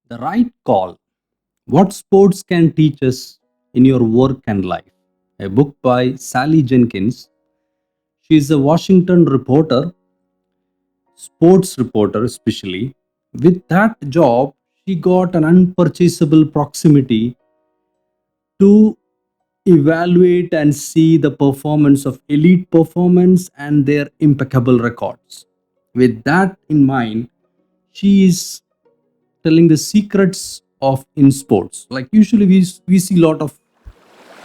The Right Call: What Sports Can Teach Us in Your Work and Life. A book by Sally Jenkins. She is a Washington reporter, sports reporter especially. With that job, she got an unpurchasable proximity to evaluate and see the performance of elite performance and their impeccable records. With that in mind, she is telling the secrets of in sports. Like usually we see a lot of,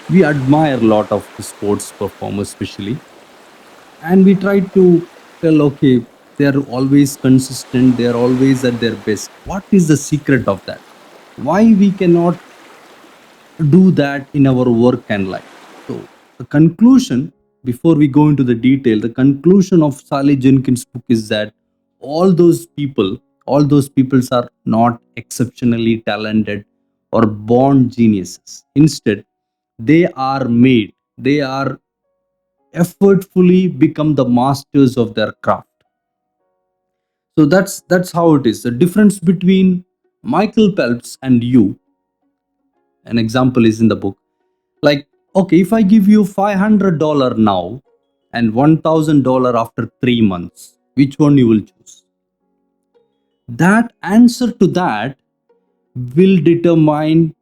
we admire a lot of the sports performers especially, and we try to tell, okay, they are always consistent, they are always at their best. What is the secret of that? Why we cannot do that in our work and life? So the conclusion, before we go into the detail, the conclusion of Sally Jenkins book is that all those people, all those peoples are not exceptionally talented or born geniuses. Instead, they are made, they are effortfully become the masters of their craft. So that's how it is. The difference between Michael Phelps and you, an example is in the book. Like, okay, if I give you $500 now and $1,000 after 3 months, which one you will choose? That answer to that will determine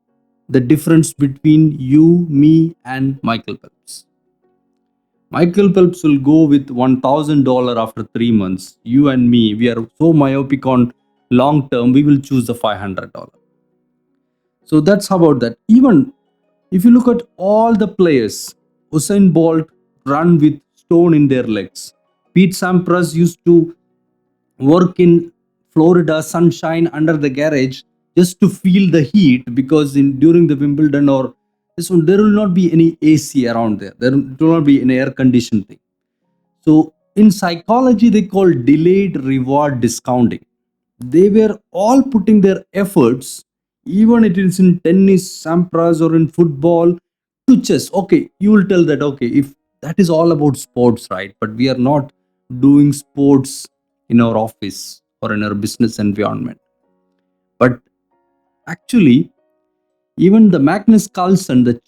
the difference between you, me, and Michael Phelps. Michael Phelps will go with $1,000 after 3 months. You and me, we are so myopic on long term, we will choose the $500. So that's how about that. Even if you look at all the players, Usain Bolt run with stone in their legs. Pete Sampras used to work in Florida sunshine under the garage just to feel the heat, because in during the Wimbledon or this one there will not be any AC around there. There will not be an air conditioned thing. So in psychology, they call delayed reward discounting. They were all putting their efforts, even it is in tennis, Sampras, or in football, to chess. Okay, you will tell that, okay, if that is all about sports, right? But we are not doing sports in our office or in our business environment. But actually, even the Magnus Carlsen, the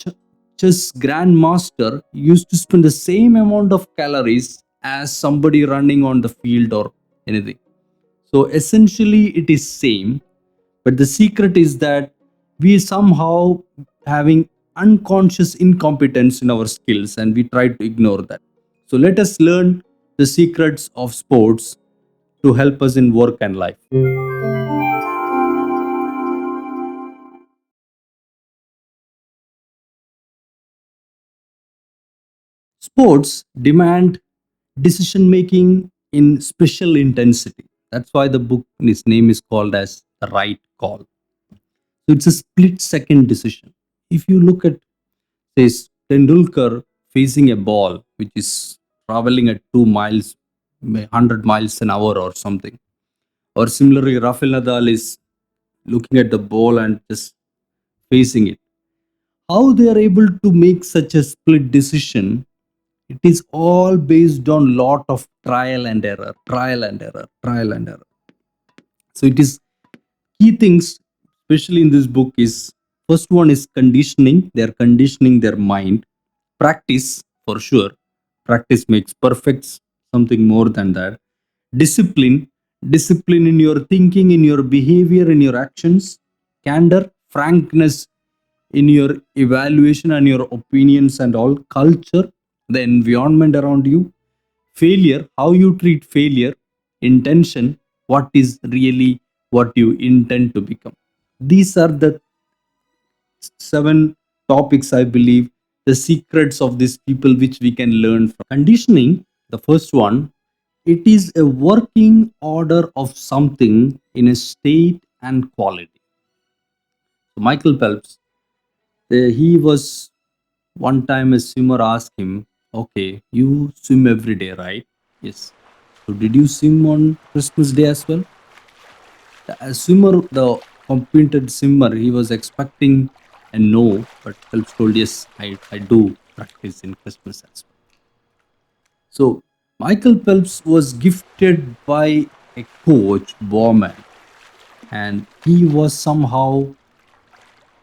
chess grandmaster, used to spend the same amount of calories as somebody running on the field or anything. So essentially, it is same, but the secret is that we somehow having unconscious incompetence in our skills, and we try to ignore that. So let us learn the secrets of sports to help us in work and life. Sports demand decision making in special intensity. That's why the book, its name is called as The Right Call. So it's a split second decision. If you look at, say, Tendulkar facing a ball which is traveling at 2 miles, 100 miles an hour or something, or similarly, Rafael Nadal is looking at the ball and just facing it. How they are able to make such a split decision, it is all based on lot of trial and error, trial and error, trial and error. So it is key things, especially in this book, is first one is conditioning. They are conditioning their mind. Practice, for sure. Practice makes perfect. Something more than that. Discipline, discipline in your thinking, in your behavior, in your actions. Candor, frankness in your evaluation and your opinions and all. Culture, the environment around you. Failure, how you treat failure. Intention, what is really what you intend to become. These are the 7 topics, I believe, the secrets of these people which we can learn from. Conditioning, the first one, it is a working order of something in a state and quality. So Michael Phelps, he was, one time a swimmer asked him, okay, you swim every day, right? Yes. So did you swim on Christmas Day as well? The swimmer, the competent swimmer, he was expecting a no, but Phelps told, yes, I do practice in Christmas as well. So Michael Phelps was gifted by a coach, Bowman, and he was somehow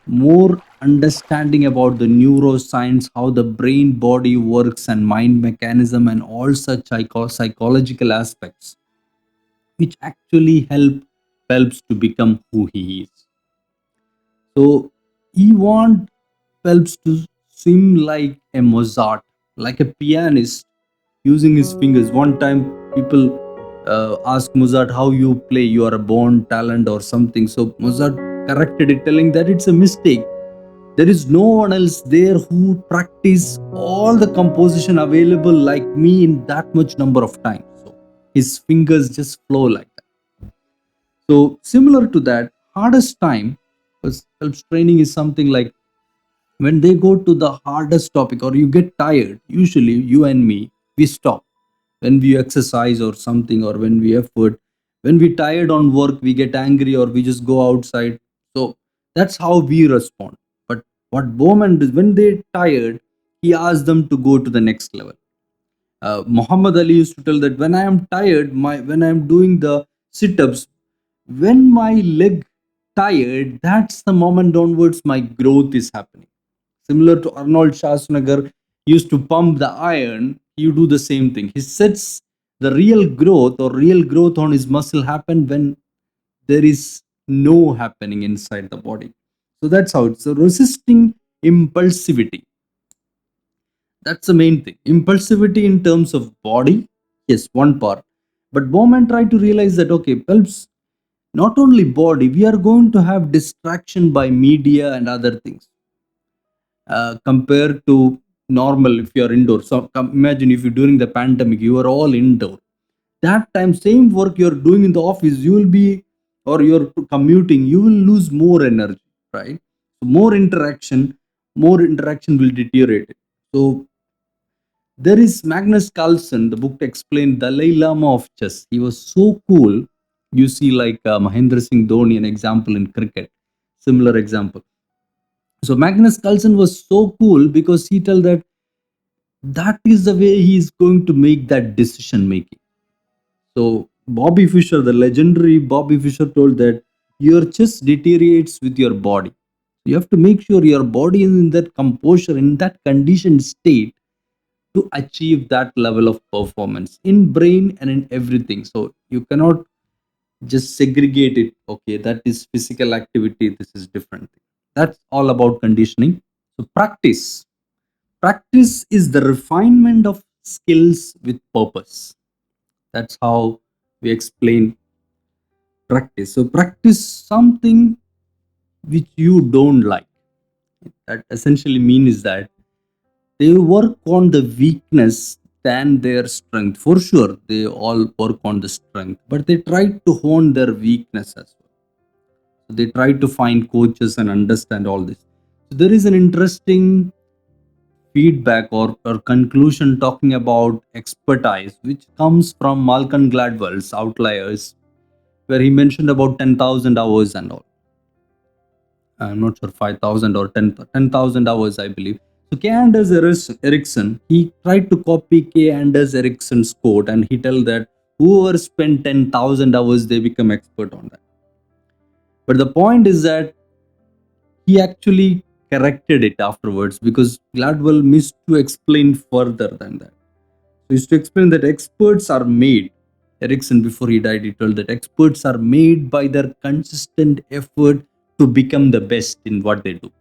more understanding about the neuroscience, how the brain body works and mind mechanism and all such psychological aspects, which actually helps to become who he is. So he want Phelps to swim like a Mozart, like a pianist using his fingers. One time, people ask Mozart how you play, you are a born talent or something. So Mozart corrected it, telling that it's a mistake. There is no one else there who practice all the composition available like me in that much number of times. So his fingers just flow like that. So similar to that, hardest time was Phelps training is something like when they go to the hardest topic or you get tired. Usually you and me, we stop when we exercise or something, or when we effort, when we tired on work, we get angry or we just go outside. So that's how we respond. But what Bowman does, when they tired, he asks them to go to the next level. Muhammad Ali used to tell that when I am tired, my when I am doing the sit-ups, when my leg tired, that's the moment onwards my growth is happening. Similar to Arnold Schwarzenegger used to pump the iron, you do the same thing. He sets the real growth or real growth on his muscle happen when there is no happening inside the body. So that's how it's so resisting impulsivity. That's the main thing. Impulsivity in terms of body, yes, one part. But Bowman tried to realize that okay, Phelps, not only body, we are going to have distraction by media and other things compared to normal if you are indoor. So imagine if you during the pandemic you are all indoor. That time, same work you are doing in the office, you will be or you're commuting, you will lose more energy, right? So more interaction will deteriorate it. So there is Magnus Carlsen, the book explained Dalai Lama of chess. He was so cool. You see, like Mahendra Singh Dhoni, an example in cricket, similar example. So Magnus Carlsen was so cool because he told that that is the way he is going to make that decision making. So Bobby Fischer, the legendary Bobby Fischer, told that your chess deteriorates with your body. You have to make sure your body is in that composure, in that conditioned state to achieve that level of performance in brain and in everything. So you cannot just segregate it. Okay, that is physical activity. This is different. That's all about conditioning. So practice is the refinement of skills with purpose. That's how we explain practice. So practice something which you don't like. That essentially means that they work on the weakness than their strength. For sure, they all work on the strength, but they try to hone their weakness as well. So they try to find coaches and understand all this. So there is an interesting feedback or conclusion talking about expertise, which comes from Malcolm Gladwell's Outliers, where he mentioned about 10,000 hours and all. I'm not sure 5,000 or 10,000 hours, I believe. So K. Anders Ericsson, he tried to copy K. Anders Ericsson's quote, and he tell that whoever spent 10,000 hours, they become expert on that. But the point is that he actually corrected it afterwards because Gladwell missed to explain further than that. So he used to explain that experts are made. Ericsson, before he died, he told that experts are made by their consistent effort to become the best in what they do.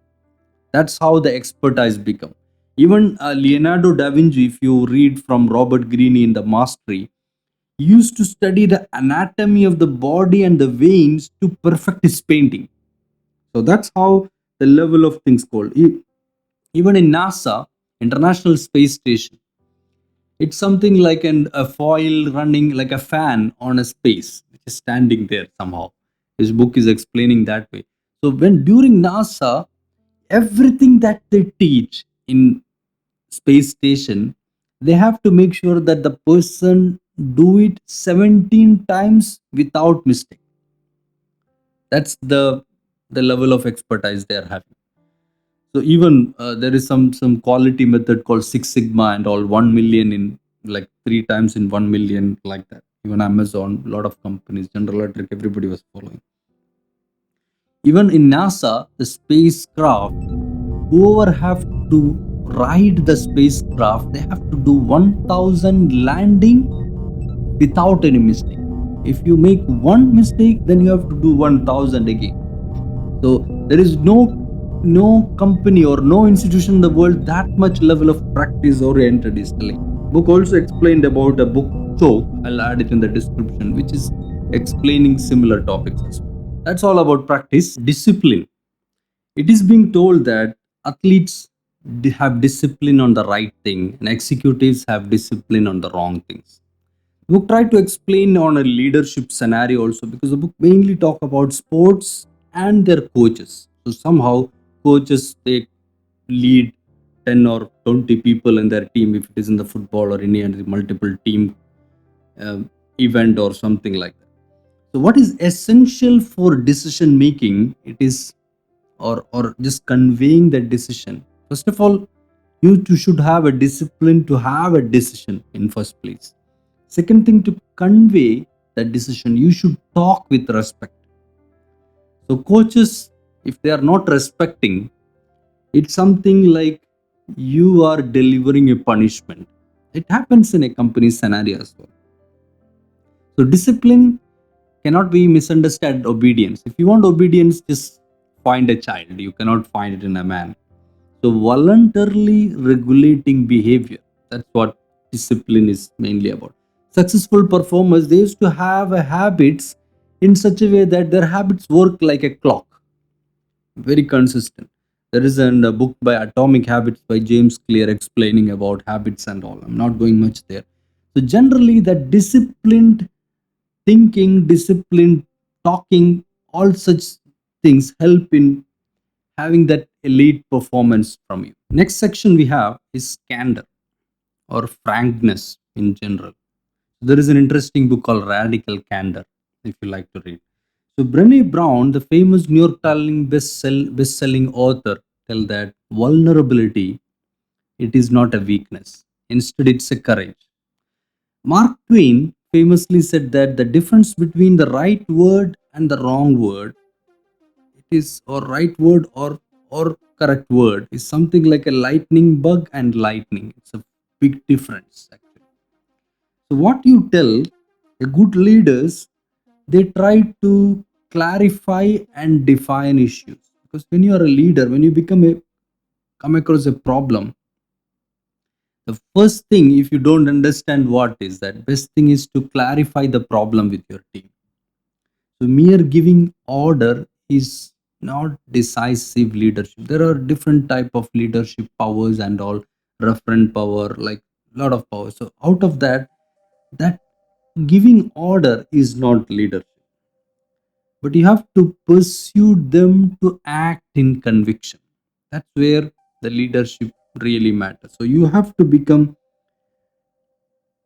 That's how the expertise become. Even Leonardo da Vinci, if you read from Robert Greene in The Mastery, he used to study the anatomy of the body and the veins to perfect his painting. So that's how the level of things called. Even in NASA, International Space Station, it's something like a foil running like a fan on a space, which is standing there somehow. His book is explaining that way. So when during NASA, everything that they teach in space station, they have to make sure that the person do it 17 times without mistake. That's the level of expertise they are having. So even there is some quality method called Six Sigma and all, 1 million in like 3 times in 1 million, like that. Even Amazon, a lot of companies, General Electric, everybody was following. Even in NASA, the spacecraft, whoever have to ride the spacecraft, they have to do 1000 landing without any mistake. If you make one mistake, then you have to do 1000 again. So there is no company or no institution in the world that much level of practice oriented is telling. Book also explained about a book choke. I'll add it in the description, which is explaining similar topics as well. That's all about practice. Discipline. It is being told that athletes have discipline on the right thing and executives have discipline on the wrong things. The book tried to explain on a leadership scenario also, because the book mainly talk about sports and their coaches. So somehow coaches, they lead 10 or 20 people in their team, if it is in the football or any other multiple team uh, event or something like that. So what is essential for decision making? It is, or just conveying the decision. First of all, you two should have a discipline to have a decision in first place. Second thing, to convey that decision, you should talk with respect. So coaches, if they are not respecting, it's something like you are delivering a punishment. It happens in a company scenario as well. So discipline cannot be misunderstood obedience. If you want obedience, just find a child. You cannot find it in a man. So voluntarily regulating behavior. That's what discipline is mainly about. Successful performers, they used to have a habits in such a way that their habits work like a clock, very consistent. There is a book by Atomic Habits by James Clear explaining about habits and all. I'm not going much there. So generally, that disciplined thinking, disciplined talking, all such things help in having that elite performance from you. Next section we have is candor or frankness in general. There is an interesting book called Radical Candor, if you like to read. So Brené Brown, the famous New York Times best-selling author, tell that vulnerability, it is not a weakness. Instead, it's a courage. Mark Twain famously said that the difference between the right word and the wrong word, it is, or right word or correct word, is something like a lightning bug and lightning. It's a big difference actually. So what you tell, a good leaders, they try to clarify and define issues, because when you are a leader, when you come across a problem, the first thing, if you don't understand what is that, best thing is to clarify the problem with your team. So mere giving order is not decisive leadership. There are different type of leadership powers and all, referent power, like lot of power. So out of that giving order is not leadership, but you have to pursue them to act in conviction. That's where the leadership really matters. So you have to become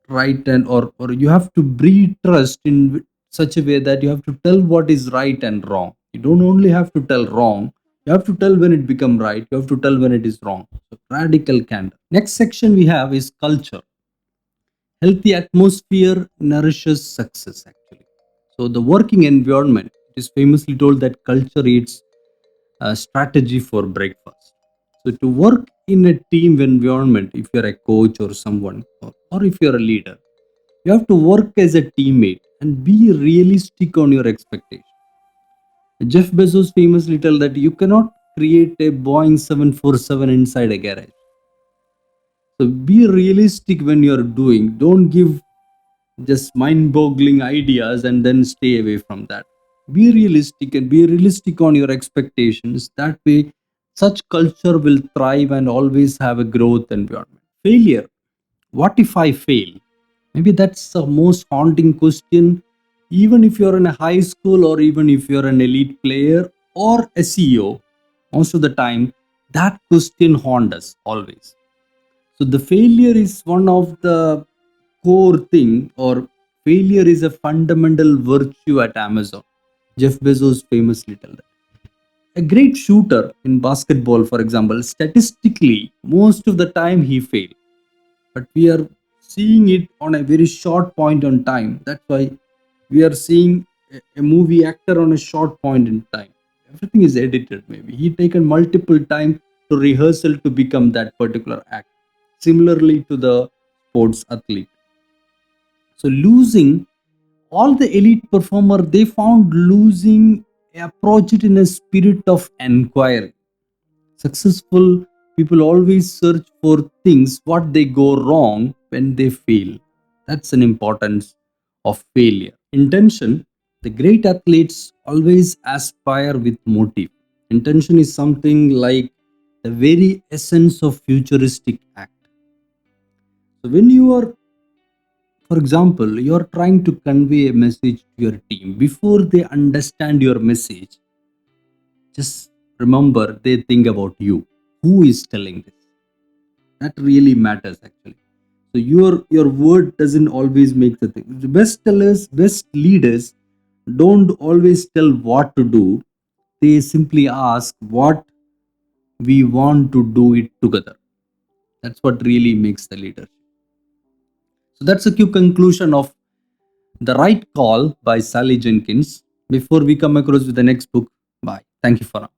right, and or you have to breed trust in such a way that you have to tell what is right and wrong. You don't only have to tell wrong, you have to tell when it become right, you have to tell when it is wrong. So radical candor. Next section we have is culture. Healthy atmosphere nourishes success actually. So the working environment, it is famously told that culture eats a strategy for breakfast. So to work in a team environment, if you're a coach or someone, or if you're a leader, you have to work as a teammate and be realistic on your expectation. Jeff Bezos famously tell that you cannot create a Boeing 747 inside a garage. So be realistic when you're doing. Don't give just mind-boggling ideas and then stay away from that. Be realistic and be realistic on your expectations. That way, such culture will thrive and always have a growth environment. Failure. What if I fail? Maybe that's the most haunting question. Even if you're in a high school, or even if you're an elite player or a CEO, most of the time that question haunts us always. So the failure is one of the core thing, or failure is a fundamental virtue at Amazon. Jeff Bezos famously tell that. A great shooter in basketball, for example, statistically, most of the time he failed, but we are seeing it on a very short point on time. That's why we are seeing a movie actor on a short point in time. Everything is edited. Maybe he taken multiple time to rehearsal to become that particular act. Similarly to the sports athlete. So losing, all the elite performer, they found losing approach it in a spirit of inquiry. Successful people always search for things what they go wrong when they fail. That's an importance of failure. Intention, the great athletes always aspire with motive. Intention is something like the very essence of futuristic act. So when you are, for example, you are trying to convey a message to your team, before they understand your message, just remember they think about you. Who is telling this? That really matters actually. So your word doesn't always make the thing. The best tellers, best leaders don't always tell what to do. They simply ask what we want to do it together. That's what really makes the leader. So that's a quick conclusion of The Right Call by Sally Jenkins. Before we come across with the next book, bye. Thank you for now.